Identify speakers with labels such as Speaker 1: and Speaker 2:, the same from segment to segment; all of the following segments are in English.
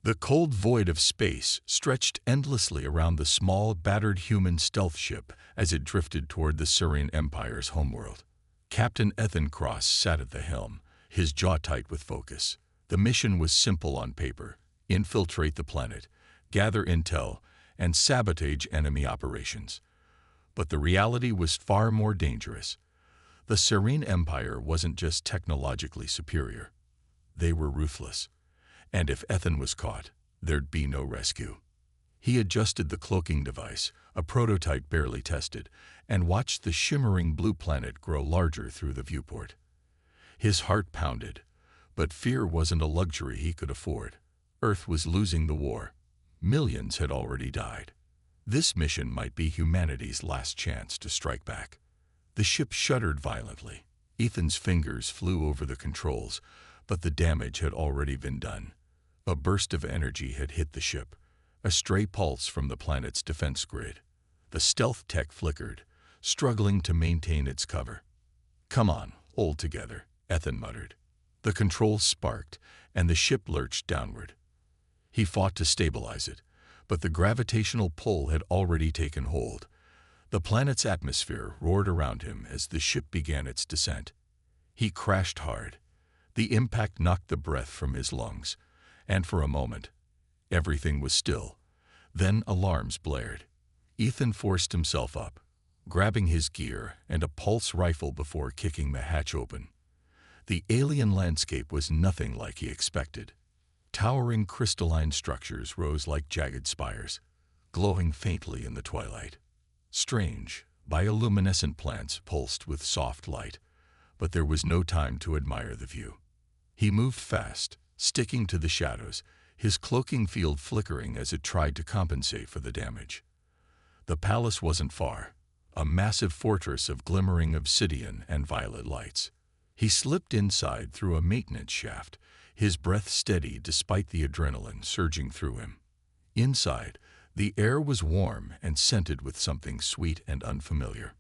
Speaker 1: The cold void of space stretched endlessly around the small, battered human stealth ship as it drifted toward the Serene Empire's homeworld. Captain Ethan Cross sat at the helm, his jaw tight with focus. The mission was simple on paper: infiltrate the planet, gather intel, and sabotage enemy operations. But the reality was far more dangerous. The Serene Empire wasn't just technologically superior. They were ruthless. And if Ethan was caught, there'd be no rescue. He adjusted the cloaking device, a prototype barely tested, and watched the shimmering blue planet grow larger through the viewport. His heart pounded, but fear wasn't a luxury he could afford. Earth was losing the war. Millions had already died. This mission might be humanity's last chance to strike back. The ship shuddered violently. Ethan's fingers flew over the controls, but the damage had already been done. A burst of energy had hit the ship, a stray pulse from the planet's defense grid. The stealth tech flickered, struggling to maintain its cover. "Come on, hold together," Ethan muttered. The controls sparked, and the ship lurched downward. He fought to stabilize it, but the gravitational pull had already taken hold. The planet's atmosphere roared around him as the ship began its descent. He crashed hard. The impact knocked the breath from his lungs, and for a moment, everything was still. Then alarms blared. Ethan forced himself up, grabbing his gear and a pulse rifle before kicking the hatch open. The alien landscape was nothing like he expected. Towering crystalline structures rose like jagged spires, glowing faintly in the twilight. Strange, bioluminescent plants pulsed with soft light, but there was no time to admire the view. He moved fast, sticking to the shadows, his cloaking field flickering as it tried to compensate for the damage. The palace wasn't far, a massive fortress of glimmering obsidian and violet lights. He slipped inside through a maintenance shaft, his breath steady despite the adrenaline surging through him. Inside, the air was warm and scented with something sweet and unfamiliar.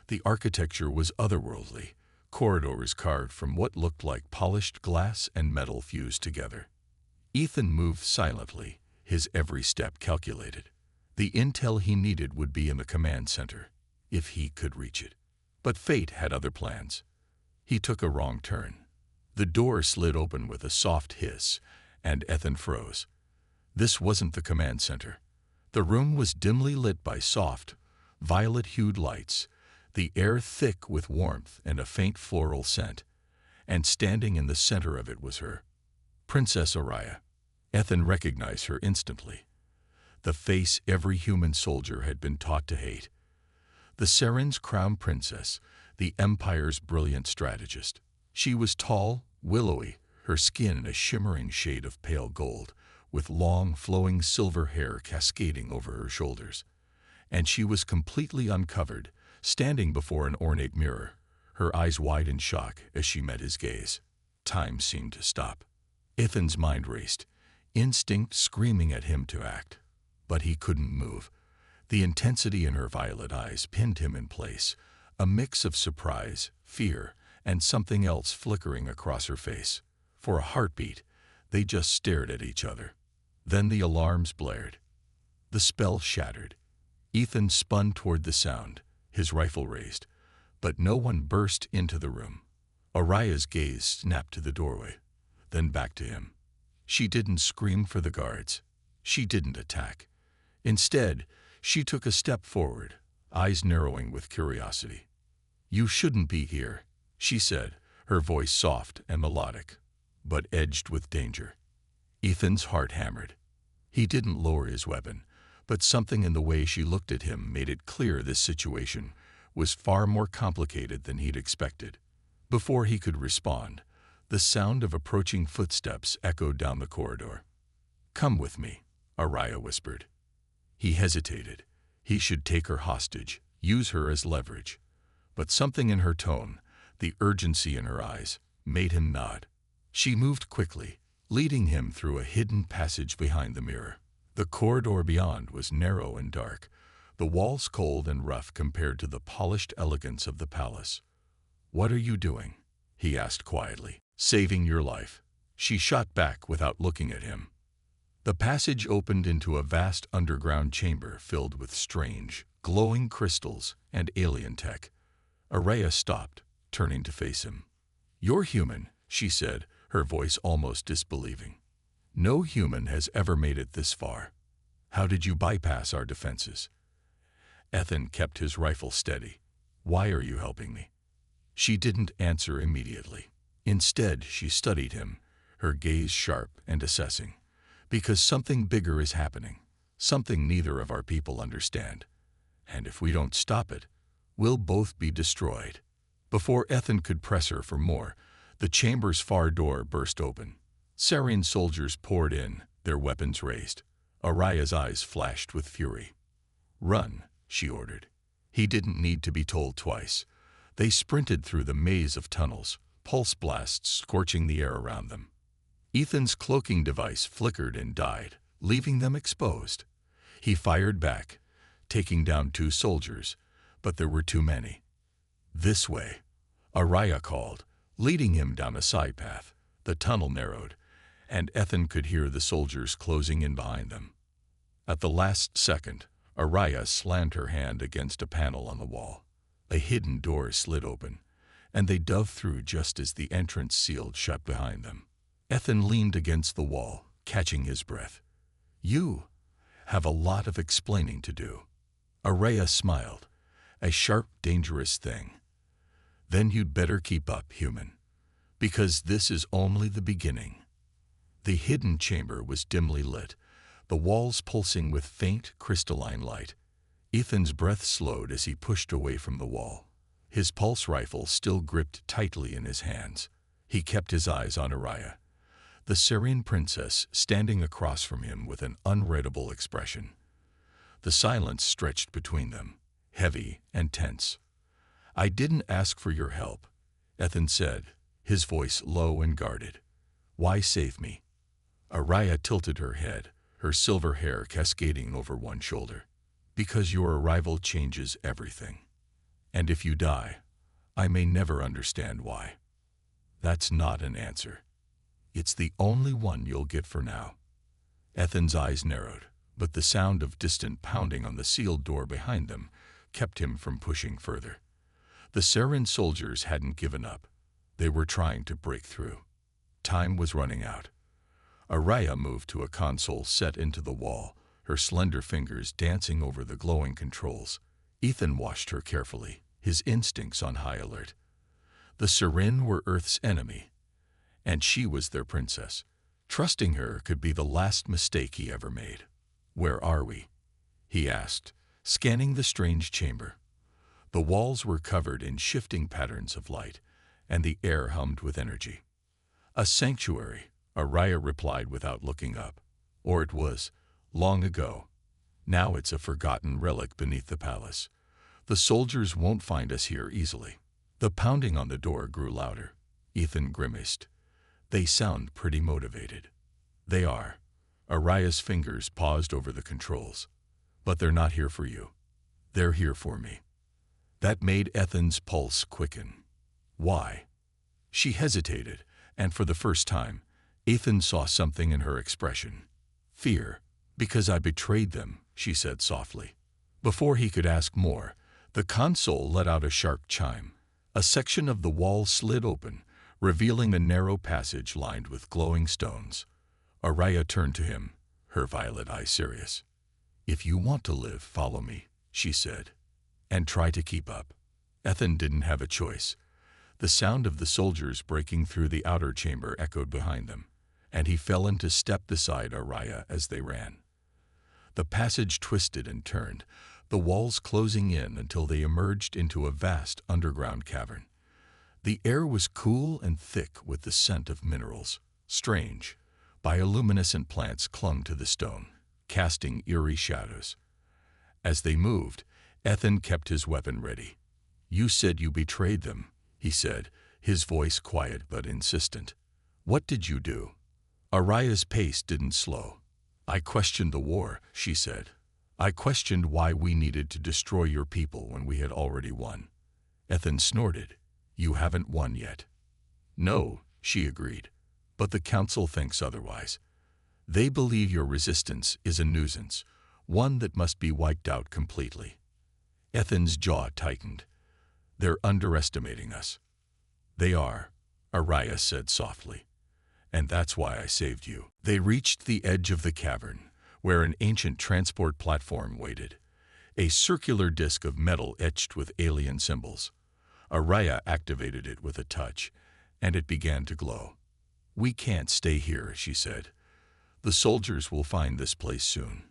Speaker 1: The architecture was otherworldly, corridors carved from what looked like polished glass and metal fused together. Ethan moved silently, his every step calculated. The intel he needed would be in the command center, if he could reach it. But fate had other plans. He took a wrong turn. The door slid open with a soft hiss, and Ethan froze. This wasn't the command center. The room was dimly lit by soft, violet-hued lights, the air thick with warmth and a faint floral scent, and standing in the center of it was her, Princess Oriya. Ethan recognized her instantly. The face every human soldier had been taught to hate. The Seren's crown princess, the Empire's brilliant strategist. She was tall, willowy, her skin a shimmering shade of pale gold, with long, flowing silver hair cascading over her shoulders. And she was completely uncovered, standing before an ornate mirror, her eyes wide in shock as she met his gaze. Time seemed to stop. Ethan's mind raced, instinct screaming at him to act. But he couldn't move. The intensity in her violet eyes pinned him in place, a mix of surprise, fear, and something else flickering across her face. For a heartbeat, they just stared at each other. Then the alarms blared. The spell shattered. Ethan spun toward the sound, his rifle raised, but no one burst into the room. Oriya's gaze snapped to the doorway, then back to him. She didn't scream for the guards. She didn't attack. Instead, she took a step forward, eyes narrowing with curiosity. "You shouldn't be here," she said, her voice soft and melodic, but edged with danger. Ethan's heart hammered. He didn't lower his weapon, but something in the way she looked at him made it clear this situation was far more complicated than he'd expected. Before he could respond, the sound of approaching footsteps echoed down the corridor. "Come with me," Oriya whispered. He hesitated. He should take her hostage, use her as leverage. But something in her tone, the urgency in her eyes, made him nod. She moved quickly, leading him through a hidden passage behind the mirror. The corridor beyond was narrow and dark, the walls cold and rough compared to the polished elegance of the palace. "What are you doing?" he asked quietly. "Saving your life," she shot back without looking at him. The passage opened into a vast underground chamber filled with strange, glowing crystals and alien tech. Araya stopped, turning to face him. "You're human," she said, her voice almost disbelieving. "No human has ever made it this far. How did you bypass our defenses?" Ethan kept his rifle steady. "Why are you helping me?" She didn't answer immediately. Instead, she studied him, her gaze sharp and assessing. "Because something bigger is happening, something neither of our people understand. And if we don't stop it, we'll both be destroyed." Before Ethan could press her for more, the chamber's far door burst open. Sarian soldiers poured in, their weapons raised. Araya's eyes flashed with fury. "Run," she ordered. He didn't need to be told twice. They sprinted through the maze of tunnels, pulse blasts scorching the air around them. Ethan's cloaking device flickered and died, leaving them exposed. He fired back, taking down 2 soldiers, but there were too many. "This way," Araya called, leading him down a side path. The tunnel narrowed, and Ethan could hear the soldiers closing in behind them. At the last second, Araya slammed her hand against a panel on the wall. A hidden door slid open, and they dove through just as the entrance sealed shut behind them. Ethan leaned against the wall, catching his breath. "You have a lot of explaining to do." Araya smiled. "A sharp, dangerous thing. Then you'd better keep up, human. Because this is only the beginning." The hidden chamber was dimly lit, the walls pulsing with faint, crystalline light. Ethan's breath slowed as he pushed away from the wall. His pulse rifle still gripped tightly in his hands. He kept his eyes on Araya, the Syrian princess standing across from him with an unreadable expression. The silence stretched between them, heavy and tense. "I didn't ask for your help," Ethan said, his voice low and guarded. "Why save me?" Araya tilted her head, her silver hair cascading over one shoulder. "Because your arrival changes everything. And if you die, I may never understand why." "That's not an answer. It's the only one you'll get for now." Ethan's eyes narrowed, but the sound of distant pounding on the sealed door behind them kept him from pushing further. The Saren soldiers hadn't given up. They were trying to break through. Time was running out. Araya moved to a console set into the wall, her slender fingers dancing over the glowing controls. Ethan watched her carefully, his instincts on high alert. The Saren were Earth's enemy, and she was their princess. Trusting her could be the last mistake he ever made. "Where are we?" he asked, scanning the strange chamber. The walls were covered in shifting patterns of light, and the air hummed with energy. "A sanctuary," Araya replied without looking up. "Or it was, long ago. Now it's a forgotten relic beneath the palace. The soldiers won't find us here easily." The pounding on the door grew louder. Ethan grimaced. "They sound pretty motivated." "They are." Araya's fingers paused over the controls. "But they're not here for you. They're here for me." That made Ethan's pulse quicken. "Why?" She hesitated, and for the first time, Ethan saw something in her expression. "Fear. Because I betrayed them," she said softly. Before he could ask more, the console let out a sharp chime. A section of the wall slid open, revealing a narrow passage lined with glowing stones. Araya turned to him, her violet eyes serious. "If you want to live, follow me," she said. "And try to keep up." Ethan didn't have a choice. The sound of the soldiers breaking through the outer chamber echoed behind them, and he fell into step beside Araya as they ran. The passage twisted and turned, the walls closing in until they emerged into a vast underground cavern. The air was cool and thick with the scent of minerals. Strange, bioluminescent plants clung to the stone, casting eerie shadows. As they moved, Ethan kept his weapon ready. "You said you betrayed them," he said, his voice quiet but insistent. "What did you do?" Araya's pace didn't slow. "I questioned the war," she said. "I questioned why we needed to destroy your people when we had already won." Ethan snorted. "You haven't won yet." "No," she agreed, "but the council thinks otherwise." They believe your resistance is a nuisance, one that must be wiped out completely. Ethan's jaw tightened. They're underestimating us. They are, Araya said softly. And that's why I saved you. They reached the edge of the cavern, where an ancient transport platform waited, a circular disc of metal etched with alien symbols. Araya activated it with a touch, and it began to glow. We can't stay here, she said. The soldiers will find this place soon.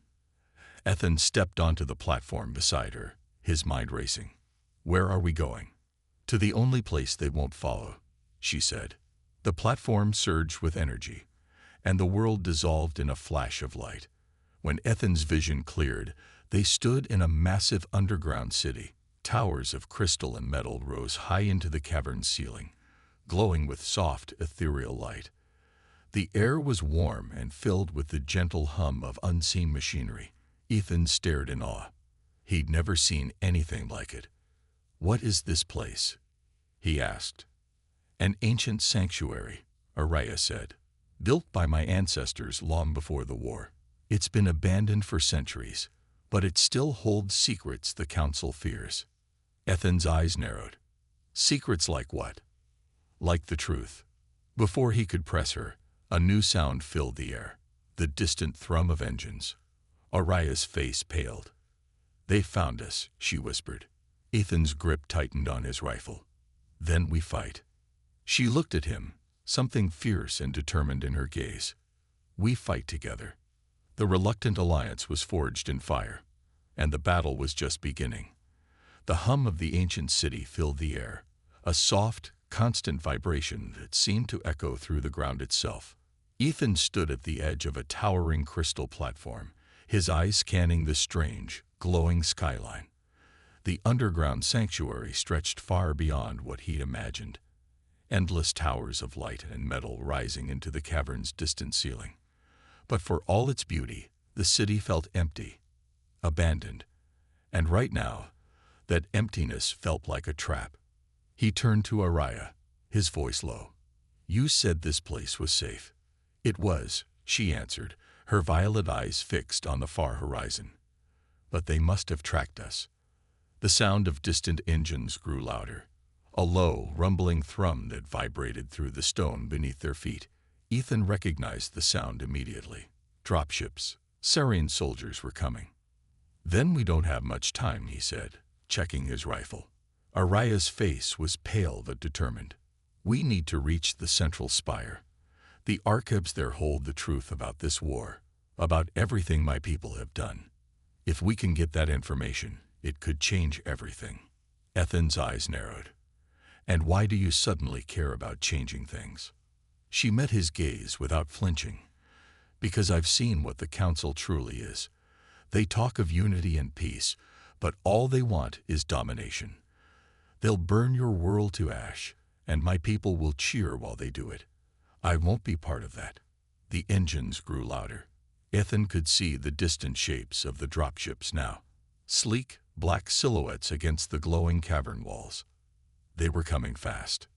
Speaker 1: Ethan stepped onto the platform beside her, his mind racing. Where are we going? To the only place they won't follow, she said. The platform surged with energy, and the world dissolved in a flash of light. When Ethan's vision cleared, they stood in a massive underground city. Towers of crystal and metal rose high into the cavern's ceiling, glowing with soft, ethereal light. The air was warm and filled with the gentle hum of unseen machinery. Ethan stared in awe. He'd never seen anything like it. What is this place? He asked. An ancient sanctuary, Araya said, built by my ancestors long before the war. It's been abandoned for centuries, but it still holds secrets the Council fears. Ethan's eyes narrowed. Secrets like what? Like the truth. Before he could press her, a new sound filled the air, the distant thrum of engines. Araya's face paled. They found us, she whispered. Ethan's grip tightened on his rifle. Then we fight. She looked at him, something fierce and determined in her gaze. We fight together. The reluctant alliance was forged in fire, and the battle was just beginning. The hum of the ancient city filled the air, a soft, constant vibration that seemed to echo through the ground itself. Ethan stood at the edge of a towering crystal platform, his eyes scanning the strange, glowing skyline. The underground sanctuary stretched far beyond what he'd imagined, endless towers of light and metal rising into the cavern's distant ceiling. But for all its beauty, the city felt empty, abandoned, and right now, that emptiness felt like a trap. He turned to Araya, his voice low. You said this place was safe. It was, she answered, her violet eyes fixed on the far horizon. But they must have tracked us. The sound of distant engines grew louder, a low, rumbling thrum that vibrated through the stone beneath their feet. Ethan recognized the sound immediately. Dropships, Sarian soldiers were coming. Then we don't have much time, he said, checking his rifle. Araya's face was pale but determined. We need to reach the central spire. The archives there hold the truth about this war, about everything my people have done. If we can get that information, it could change everything. Ethan's eyes narrowed. And why do you suddenly care about changing things? She met his gaze without flinching. Because I've seen what the Council truly is. They talk of unity and peace, but all they want is domination. They'll burn your world to ash, and my people will cheer while they do it. I won't be part of that. The engines grew louder. Ethan could see the distant shapes of the dropships now, sleek, black silhouettes against the glowing cavern walls. They were coming fast.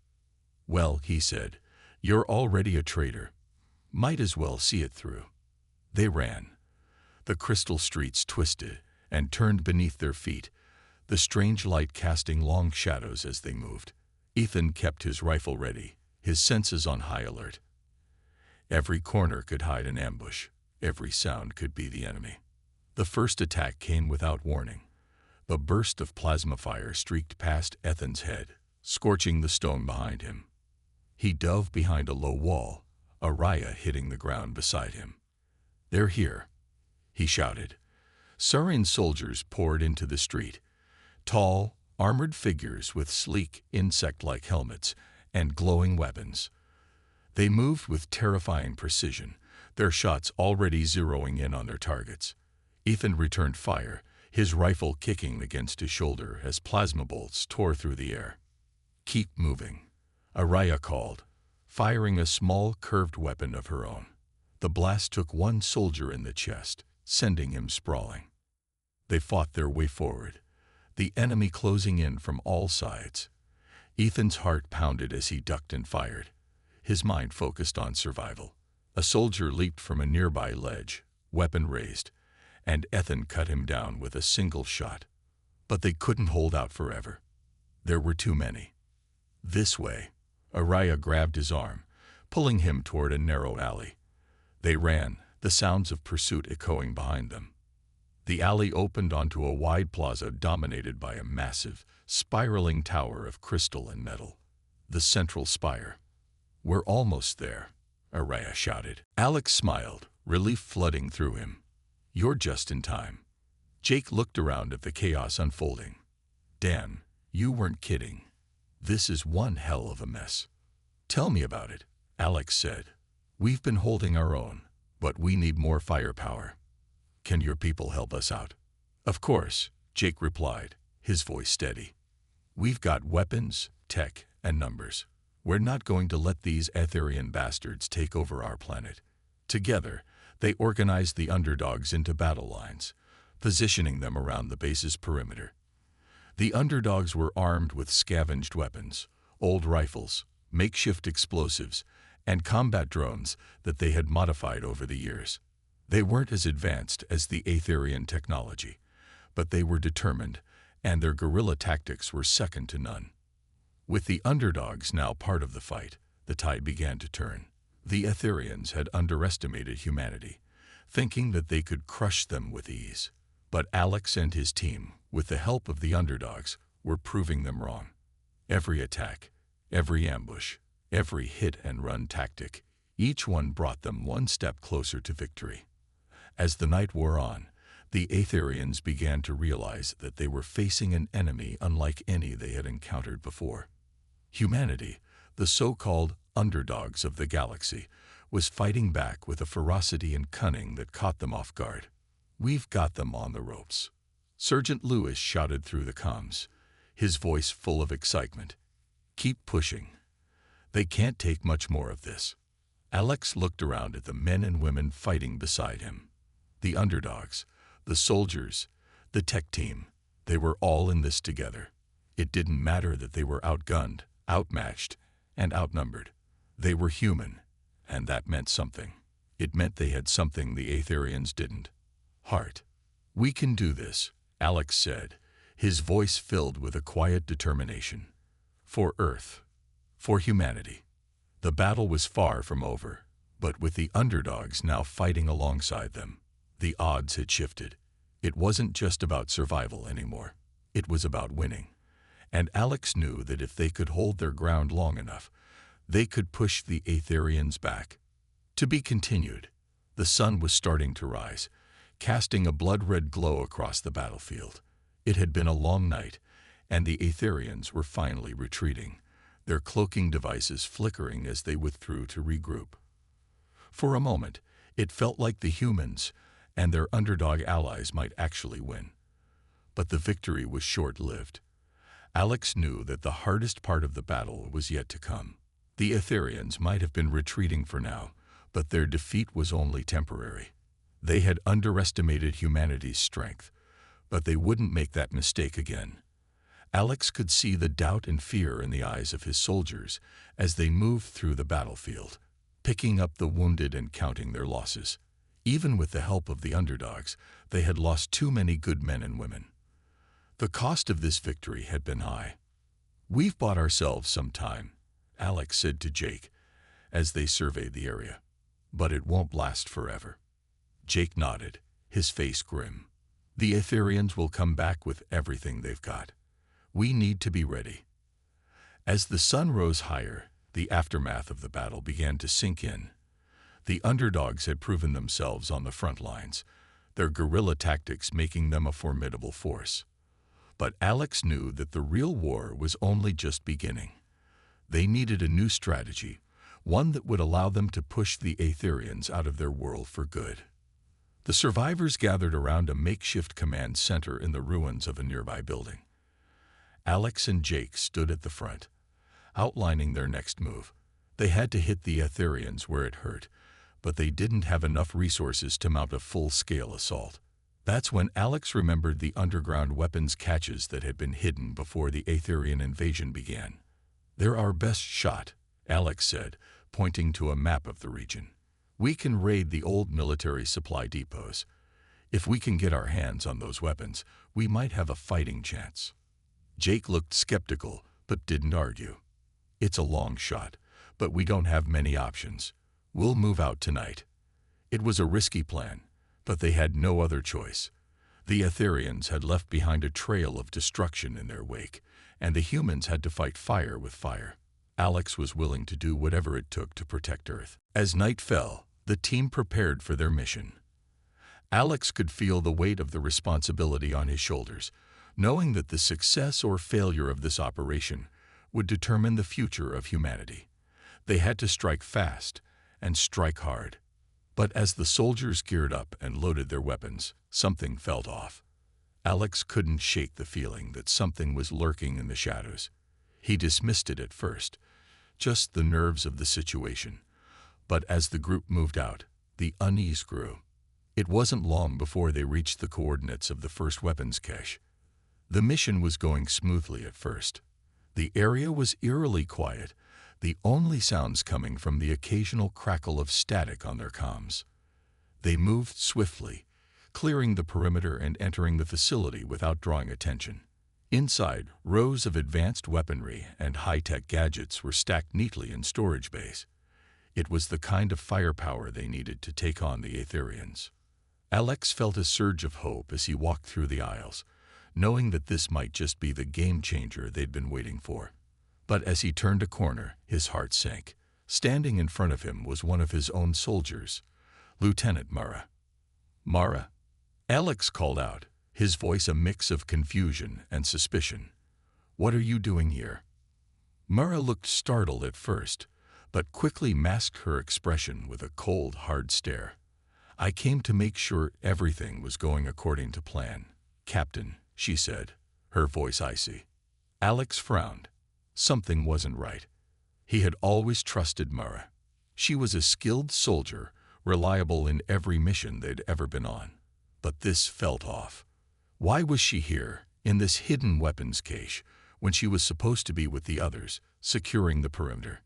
Speaker 1: Well, he said, you're already a traitor. Might as well see it through. They ran. The crystal streets twisted and turned beneath their feet, the strange light casting long shadows as they moved. Ethan kept his rifle ready, his senses on high alert. Every corner could hide an ambush. Every sound could be the enemy. The first attack came without warning. The burst of plasma fire streaked past Ethan's head, scorching the stone behind him. He dove behind a low wall, Araya hitting the ground beside him. They're here, he shouted. Sarian soldiers poured into the street, tall, armored figures with sleek, insect-like helmets and glowing weapons. They moved with terrifying precision, their shots already zeroing in on their targets. Ethan returned fire, his rifle kicking against his shoulder as plasma bolts tore through the air. Keep moving, Araya called, firing a small curved weapon of her own. The blast took one soldier in the chest, sending him sprawling. They fought their way forward, the enemy closing in from all sides. Ethan's heart pounded as he ducked and fired, his mind focused on survival. A soldier leaped from a nearby ledge, weapon raised, and Ethan cut him down with a single shot. But they couldn't hold out forever. There were too many. This way. Araya grabbed his arm, pulling him toward a narrow alley. They ran, the sounds of pursuit echoing behind them. The alley opened onto a wide plaza dominated by a massive, spiraling tower of crystal and metal. The central spire. "We're almost there," Araya shouted. Alex smiled, relief flooding through him. "You're just in time." Jake looked around at the chaos unfolding. "Damn, you weren't kidding. This is one hell of a mess." "Tell me about it," Alex said. "We've been holding our own, but we need more firepower. Can your people help us out?" "Of course," Jake replied, his voice steady. "We've got weapons, tech, and numbers. We're not going to let these Etherian bastards take over our planet." Together, they organized the underdogs into battle lines, positioning them around the base's perimeter. The underdogs were armed with scavenged weapons, old rifles, makeshift explosives, and combat drones that they had modified over the years. They weren't as advanced as the Etherian technology, but they were determined, and their guerrilla tactics were second to none. With the underdogs now part of the fight, the tide began to turn. The Etherians had underestimated humanity, thinking that they could crush them with ease. But Alex and his team, with the help of the underdogs, were proving them wrong. Every attack, every ambush, every hit-and-run tactic, each one brought them one step closer to victory. As the night wore on, the Etherians began to realize that they were facing an enemy unlike any they had encountered before. Humanity, the so-called underdogs of the galaxy, was fighting back with a ferocity and cunning that caught them off guard. "We've got them on the ropes," Sergeant Lewis shouted through the comms, his voice full of excitement. "Keep pushing. They can't take much more of this." Alex looked around at the men and women fighting beside him. The underdogs, the soldiers, the tech team, they were all in this together. It didn't matter that they were outgunned, outmatched, and outnumbered. They were human, and that meant something. It meant they had something the Etherians didn't. Heart. "We can do this," Alex said, his voice filled with a quiet determination. For Earth. For humanity. The battle was far from over, but with the underdogs now fighting alongside them, the odds had shifted. It wasn't just about survival anymore. It was about winning. And Alex knew that if they could hold their ground long enough, they could push the Etherians back. To be continued. The sun was starting to rise, casting a blood-red glow across the battlefield. It had been a long night, and the Etherians were finally retreating, their cloaking devices flickering as they withdrew to regroup. For a moment, it felt like the humans and their underdog allies might actually win. But the victory was short-lived. Alex knew that the hardest part of the battle was yet to come. The Etherians might have been retreating for now, but their defeat was only temporary. They had underestimated humanity's strength, but they wouldn't make that mistake again. Alex could see the doubt and fear in the eyes of his soldiers as they moved through the battlefield, picking up the wounded and counting their losses. Even with the help of the underdogs, they had lost too many good men and women. The cost of this victory had been high. "We've bought ourselves some time," Alex said to Jake as they surveyed the area. "But it won't last forever." Jake nodded, his face grim. "The Etherians will come back with everything they've got. We need to be ready." As the sun rose higher, the aftermath of the battle began to sink in. The underdogs had proven themselves on the front lines, their guerrilla tactics making them a formidable force. But Alex knew that the real war was only just beginning. They needed a new strategy, one that would allow them to push the Etherians out of their world for good. The survivors gathered around a makeshift command center in the ruins of a nearby building. Alex and Jake stood at the front, outlining their next move. They had to hit the Etherians where it hurt, but they didn't have enough resources to mount a full-scale assault. That's when Alex remembered the underground weapons caches that had been hidden before the Etherian invasion began. "They're our best shot," Alex said, pointing to a map of the region. We can raid the old military supply depots. If we can get our hands on those weapons, we might have a fighting chance." Jake looked skeptical, but didn't argue. "It's a long shot, but we don't have many options. We'll move out tonight." It was a risky plan, but they had no other choice. The Etherians had left behind a trail of destruction in their wake, and the humans had to fight fire with fire. Alex was willing to do whatever it took to protect Earth. As night fell, the team prepared for their mission. Alex could feel the weight of the responsibility on his shoulders, knowing that the success or failure of this operation would determine the future of humanity. They had to strike fast and strike hard. But as the soldiers geared up and loaded their weapons, something felt off. Alex couldn't shake the feeling that something was lurking in the shadows. He dismissed it at first, just the nerves of the situation. But as the group moved out, the unease grew. It wasn't long before they reached the coordinates of the first weapons cache. The mission was going smoothly at first. The area was eerily quiet, the only sounds coming from the occasional crackle of static on their comms. They moved swiftly, clearing the perimeter and entering the facility without drawing attention. Inside, rows of advanced weaponry and high-tech gadgets were stacked neatly in storage bays. It was the kind of firepower they needed to take on the Etherians. Alex felt a surge of hope as he walked through the aisles, knowing that this might just be the game-changer they'd been waiting for. But as he turned a corner, his heart sank. Standing in front of him was one of his own soldiers, Lieutenant Mara. "Mara?" Alex called out, his voice a mix of confusion and suspicion. "What are you doing here?" Mara looked startled at first, but quickly masked her expression with a cold, hard stare. "I came to make sure everything was going according to plan, Captain," she said, her voice icy. Alex frowned. Something wasn't right. He had always trusted Mara. She was a skilled soldier, reliable in every mission they'd ever been on. But this felt off. Why was she here, in this hidden weapons cache, when she was supposed to be with the others, securing the perimeter?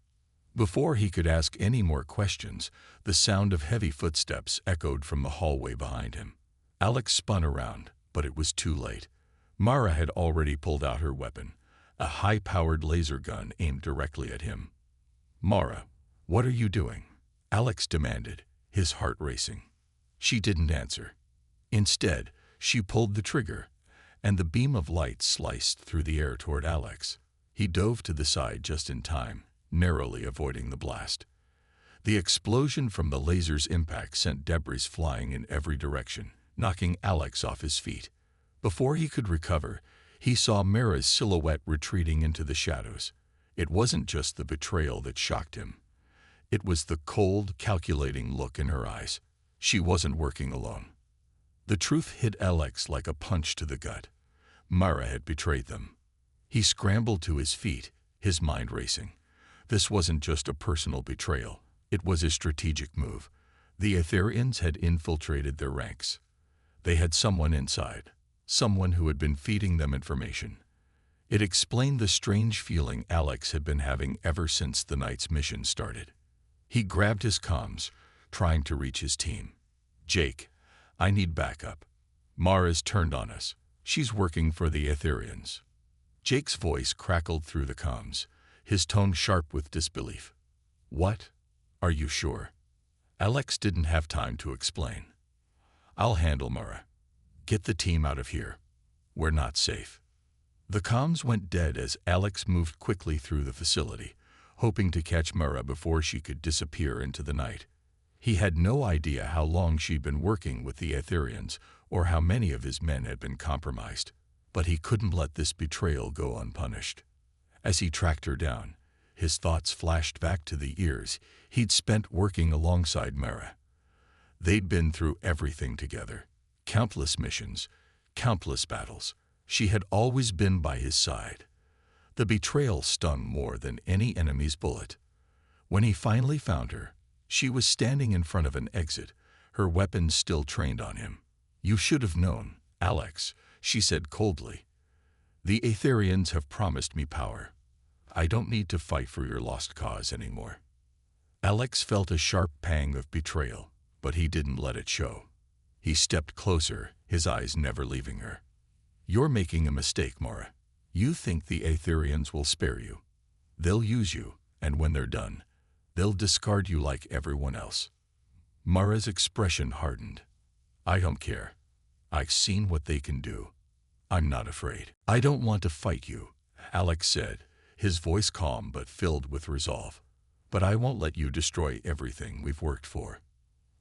Speaker 1: Before he could ask any more questions, the sound of heavy footsteps echoed from the hallway behind him. Alex spun around, but it was too late. Mara had already pulled out her weapon, a high-powered laser gun aimed directly at him. "Mara, what are you doing?" Alex demanded, his heart racing. She didn't answer. Instead, she pulled the trigger, and the beam of light sliced through the air toward Alex. He dove to the side just in time, narrowly avoiding the blast. The explosion from the laser's impact sent debris flying in every direction, knocking Alex off his feet. Before he could recover, he saw Mara's silhouette retreating into the shadows. It wasn't just the betrayal that shocked him. It was the cold, calculating look in her eyes. She wasn't working alone. The truth hit Alex like a punch to the gut. Mara had betrayed them. He scrambled to his feet, his mind racing. This wasn't just a personal betrayal. It was a strategic move. The Etherians had infiltrated their ranks. They had someone inside, someone who had been feeding them information. It explained the strange feeling Alex had been having ever since the night's mission started. He grabbed his comms, trying to reach his team. "Jake, I need backup. Mara's turned on us. She's working for the Etherians." Jake's voice crackled through the comms, his tone sharp with disbelief. "What? Are you sure?" Alex didn't have time to explain. "I'll handle Mara. Get the team out of here. We're not safe." The comms went dead as Alex moved quickly through the facility, hoping to catch Mara before she could disappear into the night. He had no idea how long she'd been working with the Etherians or how many of his men had been compromised, but he couldn't let this betrayal go unpunished. As he tracked her down, his thoughts flashed back to the years he'd spent working alongside Mara. They'd been through everything together, countless missions, countless battles. She had always been by his side. The betrayal stung more than any enemy's bullet. When he finally found her, she was standing in front of an exit, her weapons still trained on him. "You should have known, Alex," she said coldly. "The Etherians have promised me power. I don't need to fight for your lost cause anymore." Alex felt a sharp pang of betrayal, but he didn't let it show. He stepped closer, his eyes never leaving her. "You're making a mistake, Mara. You think the Aetherians will spare you. They'll use you, and when they're done, they'll discard you like everyone else." Mara's expression hardened. "I don't care. I've seen what they can do. I'm not afraid." "I don't want to fight you," Alex said, his voice calm but filled with resolve. "But I won't let you destroy everything we've worked for."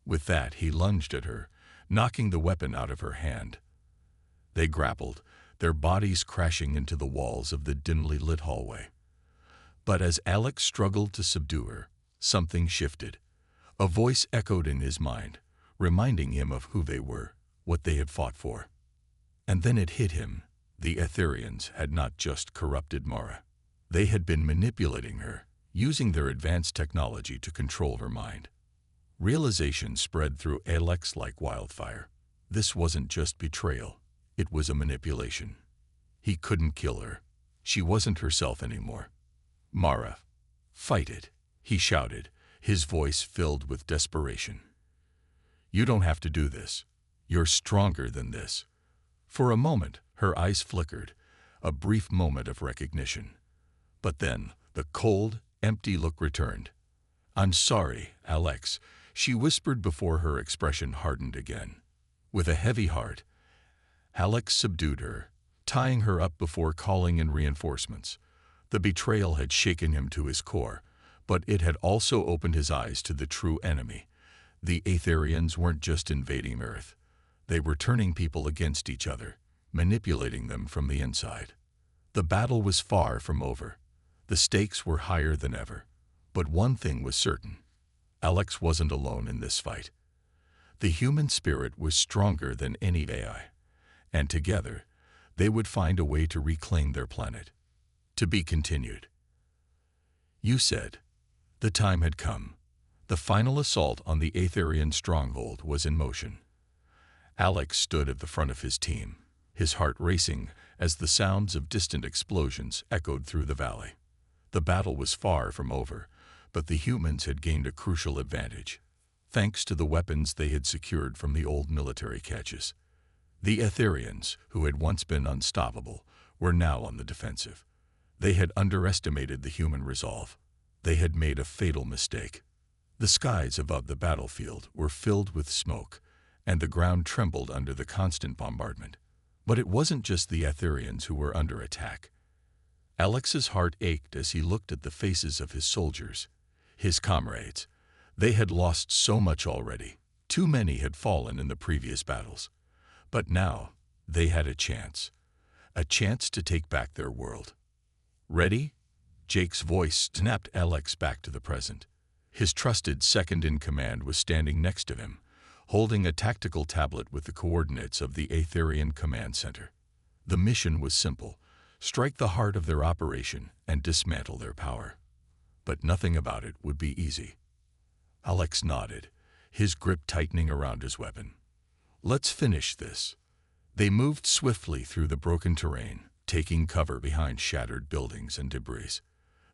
Speaker 1: With that, he lunged at her, knocking the weapon out of her hand. They grappled, their bodies crashing into the walls of the dimly lit hallway. But as Alex struggled to subdue her, something shifted. A voice echoed in his mind, reminding him of who they were, what they had fought for. And then it hit him. The Aetherians had not just corrupted Mara. They had been manipulating her, using their advanced technology to control her mind. Realization spread through Alex like wildfire. This wasn't just betrayal, it was a manipulation. He couldn't kill her. She wasn't herself anymore. "Mara, fight it," he shouted, his voice filled with desperation. "You don't have to do this. You're stronger than this." For a moment, her eyes flickered, a brief moment of recognition. But then, the cold, empty look returned. "I'm sorry, Alex," she whispered before her expression hardened again. With a heavy heart, Alex subdued her, tying her up before calling in reinforcements. The betrayal had shaken him to his core, but it had also opened his eyes to the true enemy. The Aetherians weren't just invading Earth. They were turning people against each other, manipulating them from the inside. The battle was far from over. The stakes were higher than ever. But one thing was certain. Alex wasn't alone in this fight. The human spirit was stronger than any AI, and together, they would find a way to reclaim their planet. To be continued. "You said." The time had come. The final assault on the Aetherian stronghold was in motion. Alex stood at the front of his team, his heart racing as the sounds of distant explosions echoed through the valley. The battle was far from over, but the humans had gained a crucial advantage, thanks to the weapons they had secured from the old military caches. The Aetherians, who had once been unstoppable, were now on the defensive. They had underestimated the human resolve. They had made a fatal mistake. The skies above the battlefield were filled with smoke, and the ground trembled under the constant bombardment. But it wasn't just the Aetherians who were under attack. Alex's heart ached as he looked at the faces of his soldiers, his comrades. They had lost so much already. Too many had fallen in the previous battles. But now, they had a chance to take back their world. "Ready?" Jake's voice snapped Alex back to the present. His trusted second-in-command was standing next to him, holding a tactical tablet with the coordinates of the Aetherian Command Center. The mission was simple: strike the heart of their operation and dismantle their power. But nothing about it would be easy. Alex nodded, his grip tightening around his weapon. "Let's finish this." They moved swiftly through the broken terrain, taking cover behind shattered buildings and debris.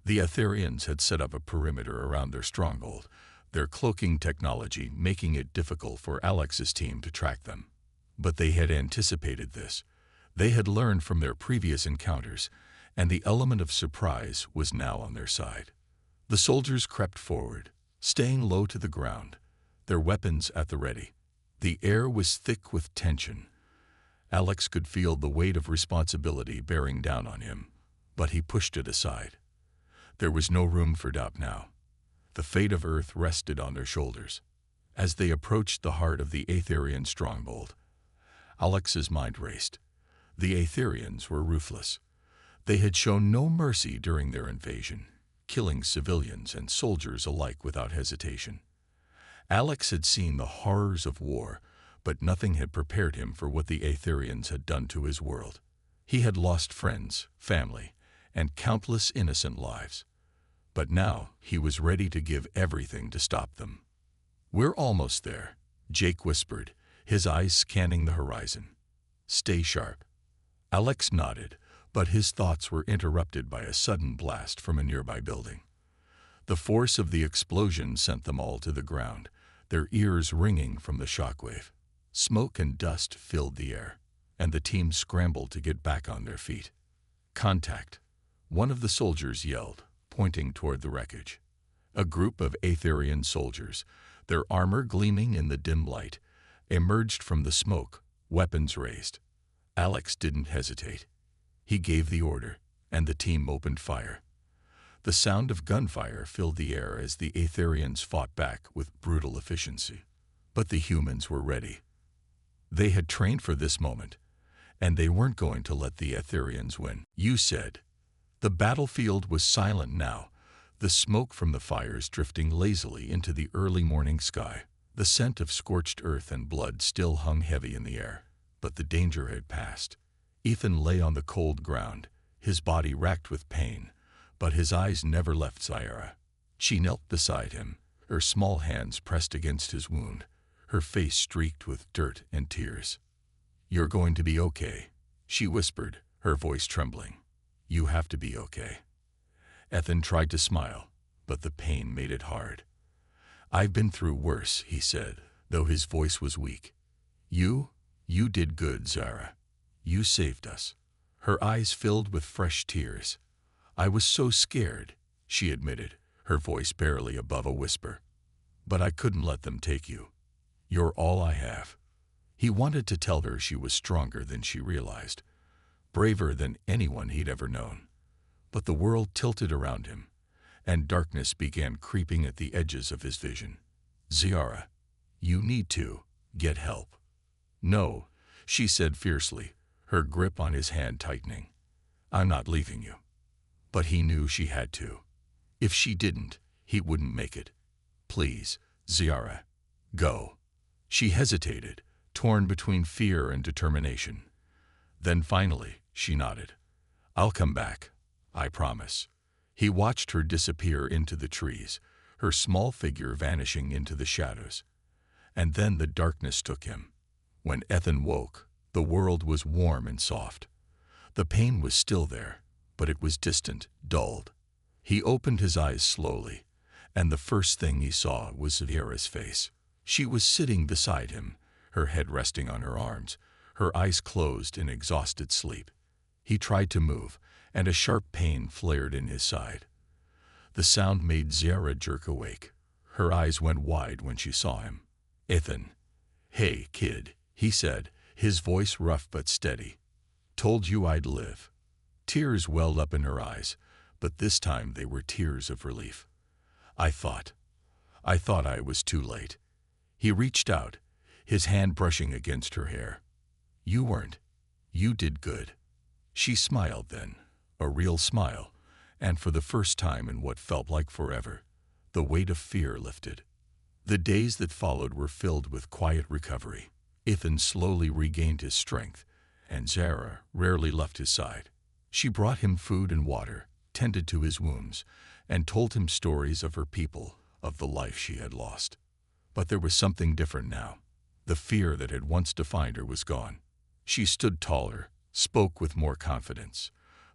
Speaker 1: The Aetherians had set up a perimeter around their stronghold, their cloaking technology making it difficult for Alex's team to track them. But they had anticipated this. They had learned from their previous encounters, and the element of surprise was now on their side. The soldiers crept forward, staying low to the ground, their weapons at the ready. The air was thick with tension. Alex could feel the weight of responsibility bearing down on him, but he pushed it aside. There was no room for doubt now. The fate of Earth rested on their shoulders. As they approached the heart of the Aetherian stronghold, Alex's mind raced. The Aetherians were ruthless. They had shown no mercy during their invasion, killing civilians and soldiers alike without hesitation. Alex had seen the horrors of war, but nothing had prepared him for what the Aetherians had done to his world. He had lost friends, family, and countless innocent lives. But now he was ready to give everything to stop them. "We're almost there," Jake whispered, his eyes scanning the horizon. "Stay sharp." Alex nodded, but his thoughts were interrupted by a sudden blast from a nearby building. The force of the explosion sent them all to the ground, their ears ringing from the shockwave. Smoke and dust filled the air, and the team scrambled to get back on their feet. "Contact," one of the soldiers yelled, pointing toward the wreckage. A group of Aetherian soldiers, their armor gleaming in the dim light, emerged from the smoke, weapons raised. Alex didn't hesitate. He gave the order, and the team opened fire. The sound of gunfire filled the air as the Aetherians fought back with brutal efficiency. But the humans were ready. They had trained for this moment, and they weren't going to let the Aetherians win. "You said." The battlefield was silent now, the smoke from the fires drifting lazily into the early morning sky. The scent of scorched earth and blood still hung heavy in the air, but the danger had passed. Ethan lay on the cold ground, his body racked with pain, but his eyes never left Sierra. She knelt beside him, her small hands pressed against his wound, her face streaked with dirt and tears. "You're going to be okay," she whispered, her voice trembling. "You have to be okay." Ethan tried to smile, but the pain made it hard. "I've been through worse," he said, though his voice was weak. You did good, Zara. You saved us." Her eyes filled with fresh tears. "I was so scared," she admitted, her voice barely above a whisper. "But I couldn't let them take you. You're all I have." He wanted to tell her she was stronger than she realized, braver than anyone he'd ever known. But the world tilted around him, and darkness began creeping at the edges of his vision. "Ziara, you need to get help." "No," she said fiercely, her grip on his hand tightening. "I'm not leaving you." But he knew she had to. If she didn't, he wouldn't make it. "Please, Ziara, go." She hesitated, torn between fear and determination. Then finally, she nodded. "I'll come back. I promise." He watched her disappear into the trees, her small figure vanishing into the shadows. And then the darkness took him. When Ethan woke, the world was warm and soft. The pain was still there, but it was distant, dulled. He opened his eyes slowly, and the first thing he saw was Vera's face. She was sitting beside him, her head resting on her arms, her eyes closed in exhausted sleep. He tried to move, and a sharp pain flared in his side. The sound made Zara jerk awake. Her eyes went wide when she saw him. "Ethan." "Hey, kid," he said, his voice rough but steady. "Told you I'd live." Tears welled up in her eyes, but this time they were tears of relief. I thought I was too late." He reached out, his hand brushing against her hair. "You weren't. You did good." She smiled then, a real smile, and for the first time in what felt like forever, the weight of fear lifted. The days that followed were filled with quiet recovery. Ethan slowly regained his strength, and Zara rarely left his side. She brought him food and water, tended to his wounds, and told him stories of her people, of the life she had lost. But there was something different now. The fear that had once defined her was gone. She stood taller, spoke with more confidence.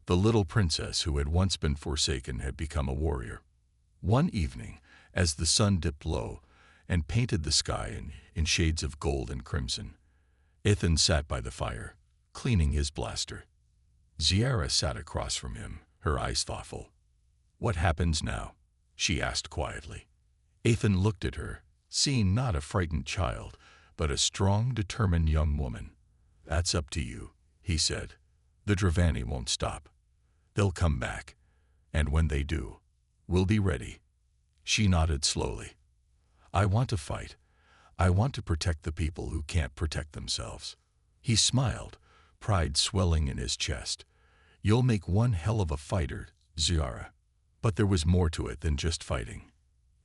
Speaker 1: The little princess who had once been forsaken had become a warrior. One evening, as the sun dipped low and painted the sky in shades of gold and crimson, Ethan sat by the fire, cleaning his blaster. Ziara sat across from him, her eyes thoughtful. "What happens now?" she asked quietly. Ethan looked at her, seeing not a frightened child, but a strong, determined young woman. "That's up to you," he said. "The Dravani won't stop. They'll come back, and when they do, we'll be ready." She nodded slowly. "I want to fight. I want to protect the people who can't protect themselves." He smiled, pride swelling in his chest. "You'll make one hell of a fighter, Ziara." But there was more to it than just fighting.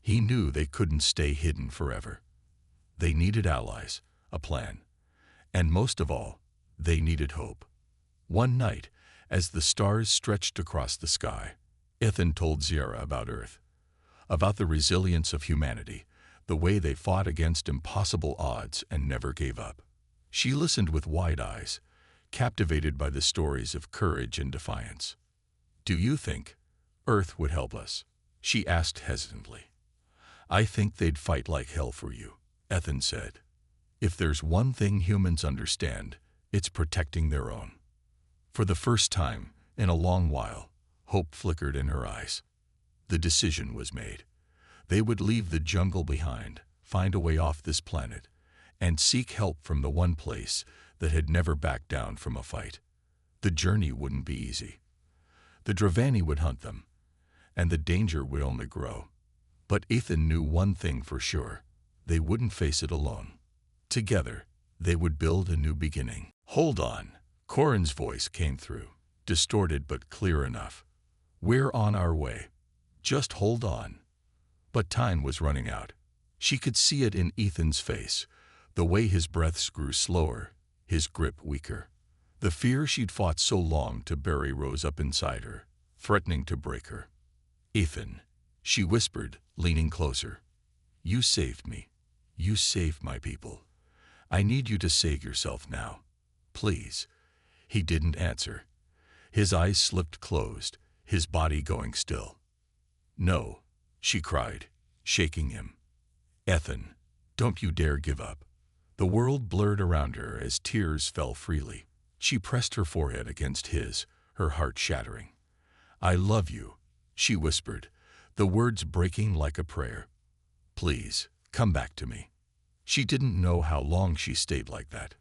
Speaker 1: He knew they couldn't stay hidden forever. They needed allies, a plan, and most of all, they needed hope. One night, as the stars stretched across the sky, Ethan told Ziara about Earth, about the resilience of humanity, the way they fought against impossible odds and never gave up. She listened with wide eyes, captivated by the stories of courage and defiance. "Do you think Earth would help us?" she asked hesitantly. I think they'd fight like hell for you, Ethan said. If there's one thing humans understand, it's protecting their own. For the first time in a long while, hope flickered in her eyes. The decision was made. They would leave the jungle behind, find a way off this planet, and seek help from the one place that had never backed down from a fight. The journey wouldn't be easy. The Dravani would hunt them, and the danger would only grow. But Ethan knew one thing for sure. They wouldn't face it alone. Together, they would build a new beginning. Hold on. Corin's voice came through, distorted but clear enough. We're on our way. Just hold on. But time was running out. She could see it in Ethan's face, the way his breaths grew slower, his grip weaker. The fear she'd fought so long to bury rose up inside her, threatening to break her. Ethan, she whispered, leaning closer. You saved me. You saved my people. I need you to save yourself now. Please. He didn't answer. His eyes slipped closed, his body going still. No, she cried, shaking him. Ethan, don't you dare give up. The world blurred around her as tears fell freely. She pressed her forehead against his, her heart shattering. I love you, she whispered, the words breaking like a prayer. Please, come back to me. She didn't know how long she stayed like that.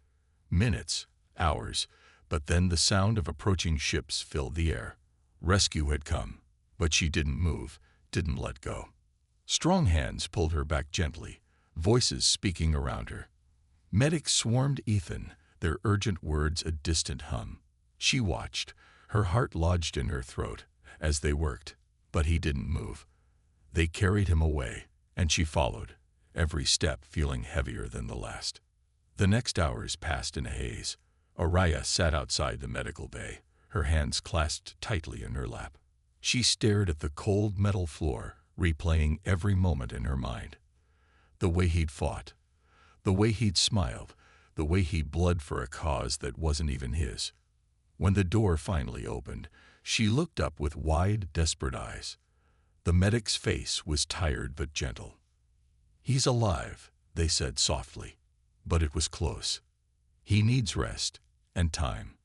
Speaker 1: Minutes, hours, but then the sound of approaching ships filled the air. Rescue had come, but she didn't move, didn't let go. Strong hands pulled her back gently, voices speaking around her. Medics swarmed Ethan, their urgent words a distant hum. She watched, her heart lodged in her throat, as they worked, but he didn't move. They carried him away, and she followed, every step feeling heavier than the last. The next hours passed in a haze. Araya sat outside the medical bay, her hands clasped tightly in her lap. She stared at the cold metal floor, replaying every moment in her mind. The way he'd fought, the way he'd smiled, the way he'd bled for a cause that wasn't even his. When the door finally opened, she looked up with wide, desperate eyes. The medic's face was tired but gentle. He's alive, they said softly, but it was close. He needs rest and time,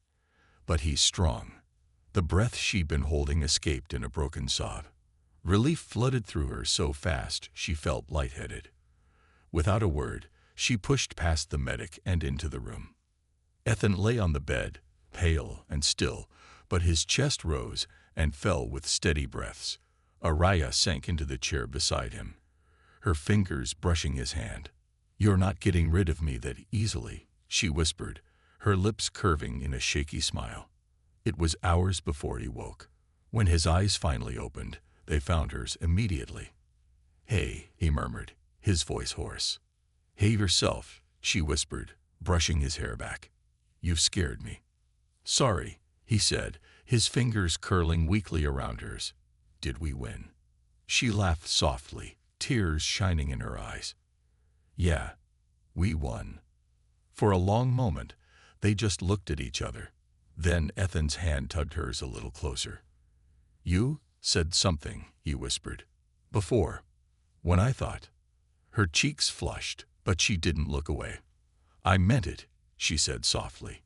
Speaker 1: but he's strong. The breath she'd been holding escaped in a broken sob. Relief flooded through her so fast she felt lightheaded. Without a word, she pushed past the medic and into the room. Ethan lay on the bed, pale and still, but his chest rose and fell with steady breaths. Araya sank into the chair beside him, her fingers brushing his hand. You're not getting rid of me that easily, she whispered, her lips curving in a shaky smile. It was hours before he woke. When his eyes finally opened, they found hers immediately. Hey, he murmured, his voice hoarse. Hey yourself, she whispered, brushing his hair back. You've scared me. Sorry, he said, his fingers curling weakly around hers. Did we win? She laughed softly, tears shining in her eyes. Yeah, we won. For a long moment, they just looked at each other. Then Ethan's hand tugged hers a little closer. You said something, he whispered. Before, when I thought. Her cheeks flushed, but she didn't look away. I meant it, she said softly.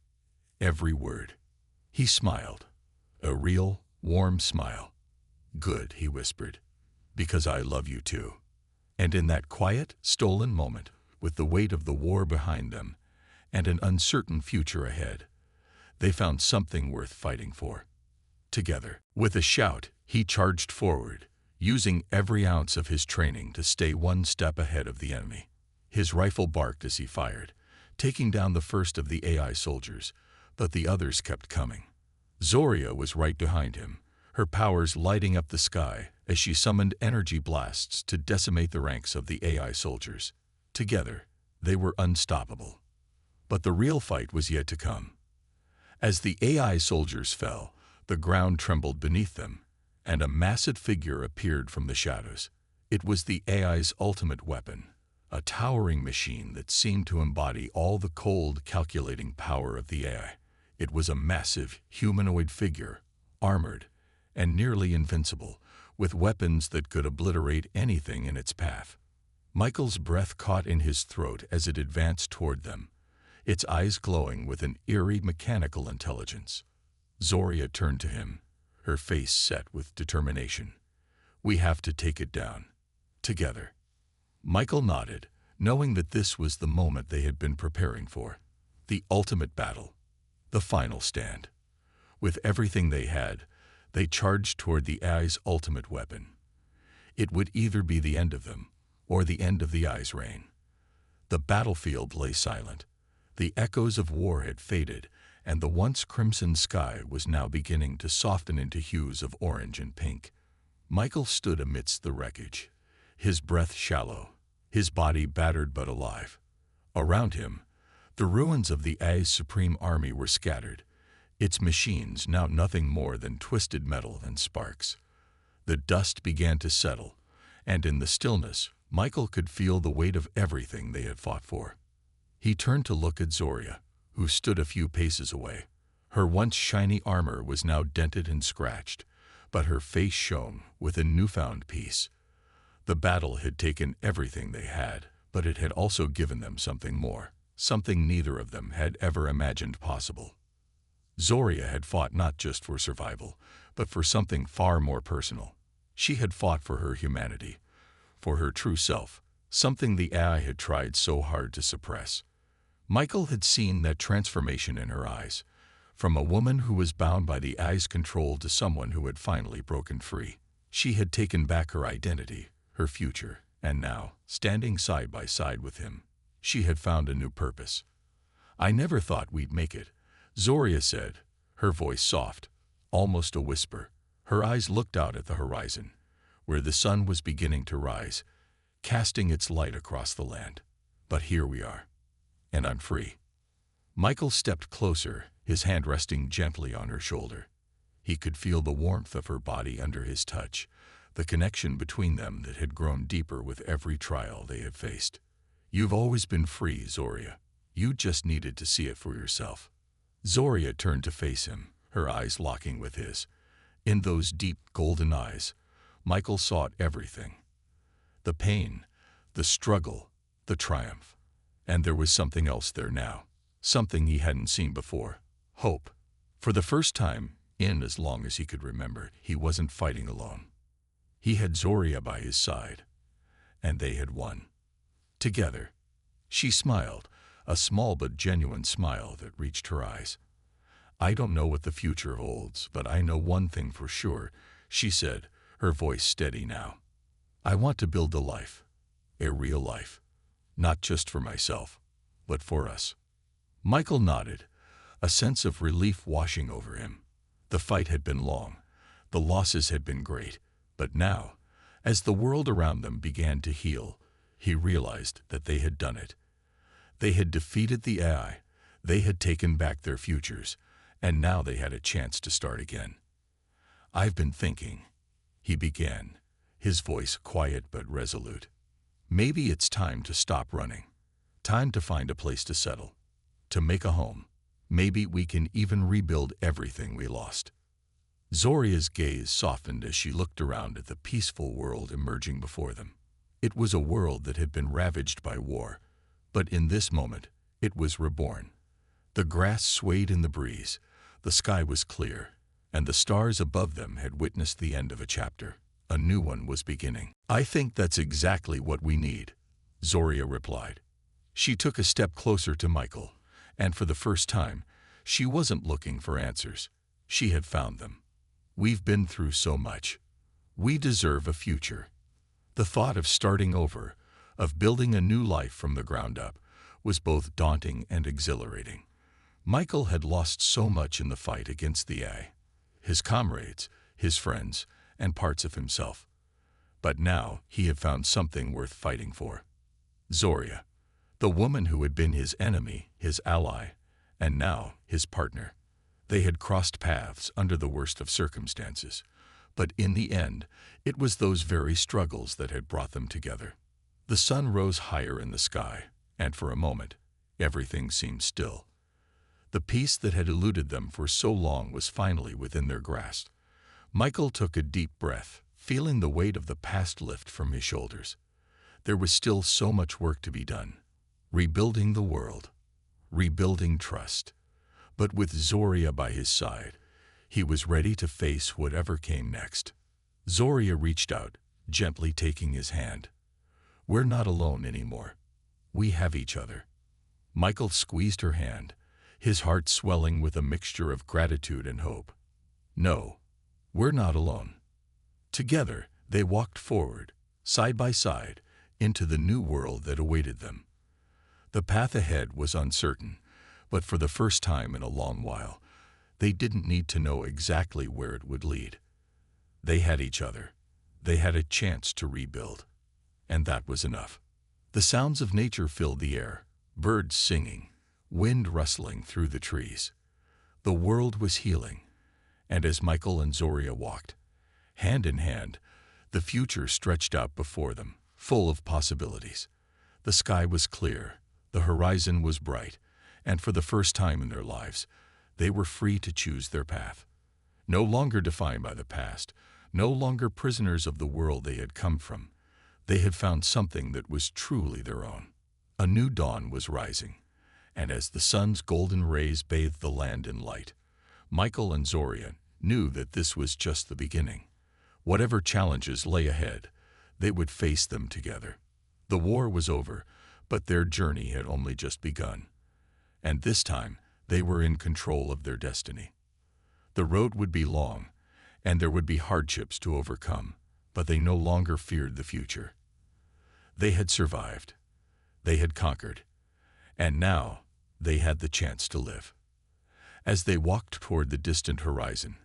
Speaker 1: Every word. He smiled. A real, warm smile. Good, he whispered, because I love you too. And in that quiet, stolen moment, with the weight of the war behind them and an uncertain future ahead, they found something worth fighting for. Together, with a shout, he charged forward, using every ounce of his training to stay one step ahead of the enemy. His rifle barked as he fired, taking down the first of the AI soldiers, but the others kept coming. Zoria was right behind him, her powers lighting up the sky as she summoned energy blasts to decimate the ranks of the AI soldiers. Together, they were unstoppable. But the real fight was yet to come. As the AI soldiers fell, the ground trembled beneath them, and a massive figure appeared from the shadows. It was the AI's ultimate weapon, a towering machine that seemed to embody all the cold, calculating power of the AI. It was a massive, humanoid figure, armored, and nearly invincible, with weapons that could obliterate anything in its path. Michael's breath caught in his throat as it advanced toward them, its eyes glowing with an eerie mechanical intelligence. Zoria turned to him, her face set with determination. "We have to take it down. Together." Michael nodded, knowing that this was the moment they had been preparing for. The ultimate battle. The final stand. With everything they had, they charged toward the AI's ultimate weapon. It would either be the end of them, or the end of the AI's reign. The battlefield lay silent. The echoes of war had faded, and the once crimson sky was now beginning to soften into hues of orange and pink. Michael stood amidst the wreckage, his breath shallow, his body battered but alive. Around him, the ruins of the AI's supreme army were scattered, its machines now nothing more than twisted metal and sparks. The dust began to settle, and in the stillness, Michael could feel the weight of everything they had fought for. He turned to look at Zoria, who stood a few paces away. Her once shiny armor was now dented and scratched, but her face shone with a newfound peace. The battle had taken everything they had, but it had also given them something more, something neither of them had ever imagined possible. Zoria had fought not just for survival, but for something far more personal. She had fought for her humanity, for her true self, something the AI had tried so hard to suppress. Michael had seen that transformation in her eyes, from a woman who was bound by the AI's control to someone who had finally broken free. She had taken back her identity, her future, and now, standing side by side with him, she had found a new purpose. "I never thought we'd make it," Zoria said, her voice soft, almost a whisper. Her eyes looked out at the horizon, where the sun was beginning to rise, casting its light across the land. "But here we are, and I'm free." Michael stepped closer, his hand resting gently on her shoulder. He could feel the warmth of her body under his touch, the connection between them that had grown deeper with every trial they had faced. "You've always been free, Zoria. You just needed to see it for yourself." Zoria turned to face him, her eyes locking with his. In those deep golden eyes, Michael saw everything. The pain, the struggle, the triumph. And there was something else there now, something he hadn't seen before. Hope. For the first time, in as long as he could remember, he wasn't fighting alone. He had Zoria by his side, and they had won. Together. She smiled, a small but genuine smile that reached her eyes. "I don't know what the future holds, but I know one thing for sure," she said, her voice steady now. "I want to build a life, a real life, not just for myself, but for us." Michael nodded, a sense of relief washing over him. The fight had been long, the losses had been great, but now, as the world around them began to heal, he realized that they had done it. They had defeated the AI, they had taken back their futures, and now they had a chance to start again. "I've been thinking," he began, his voice quiet but resolute. "Maybe it's time to stop running. Time to find a place to settle, to make a home. Maybe we can even rebuild everything we lost." Zoria's gaze softened as she looked around at the peaceful world emerging before them. It was a world that had been ravaged by war, but in this moment, it was reborn. The grass swayed in the breeze, the sky was clear, and the stars above them had witnessed the end of a chapter. A new one was beginning. "I think that's exactly what we need," Zoria replied. She took a step closer to Michael, and for the first time, she wasn't looking for answers. She had found them. "We've been through so much. We deserve a future." The thought of starting over, of building a new life from the ground up, was both daunting and exhilarating. Michael had lost so much in the fight against the AI, his comrades, his friends, and parts of himself. But now he had found something worth fighting for. Zoria, the woman who had been his enemy, his ally, and now his partner. They had crossed paths under the worst of circumstances, but in the end, it was those very struggles that had brought them together. The sun rose higher in the sky, and for a moment, everything seemed still. The peace that had eluded them for so long was finally within their grasp. Michael took a deep breath, feeling the weight of the past lift from his shoulders. There was still so much work to be done. Rebuilding the world. Rebuilding trust. But with Zoria by his side, he was ready to face whatever came next. Zoria reached out, gently taking his hand. "We're not alone anymore. We have each other." Michael squeezed her hand, his heart swelling with a mixture of gratitude and hope. "No, we're not alone." Together, they walked forward, side by side, into the new world that awaited them. The path ahead was uncertain, but for the first time in a long while, they didn't need to know exactly where it would lead. They had each other. They had a chance to rebuild. And that was enough. The sounds of nature filled the air, birds singing, wind rustling through the trees. The world was healing, and as Michael and Zoria walked, hand in hand, the future stretched out before them, full of possibilities. The sky was clear, the horizon was bright, and for the first time in their lives, they were free to choose their path. No longer defined by the past, no longer prisoners of the world they had come from, they had found something that was truly their own. A new dawn was rising, and as the sun's golden rays bathed the land in light, Michael and Zoria knew that this was just the beginning. Whatever challenges lay ahead, they would face them together. The war was over, but their journey had only just begun. And this time, they were in control of their destiny. The road would be long, and there would be hardships to overcome, but they no longer feared the future. They had survived. They had conquered. And now, they had the chance to live. As they walked toward the distant horizon,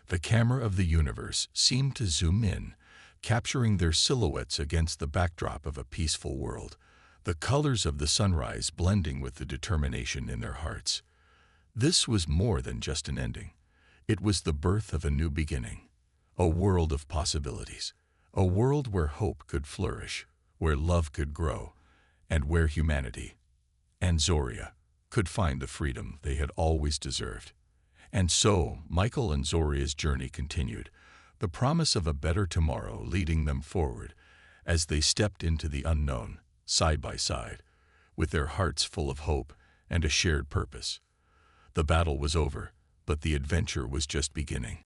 Speaker 1: the camera of the universe seemed to zoom in, capturing their silhouettes against the backdrop of a peaceful world, the colors of the sunrise blending with the determination in their hearts. This was more than just an ending. It was the birth of a new beginning, a world of possibilities, a world where hope could flourish, where love could grow, and where humanity, and Zoria, could find the freedom they had always deserved. And so, Michael and Zoria's journey continued, the promise of a better tomorrow leading them forward as they stepped into the unknown, side by side, with their hearts full of hope and a shared purpose. The battle was over, but the adventure was just beginning.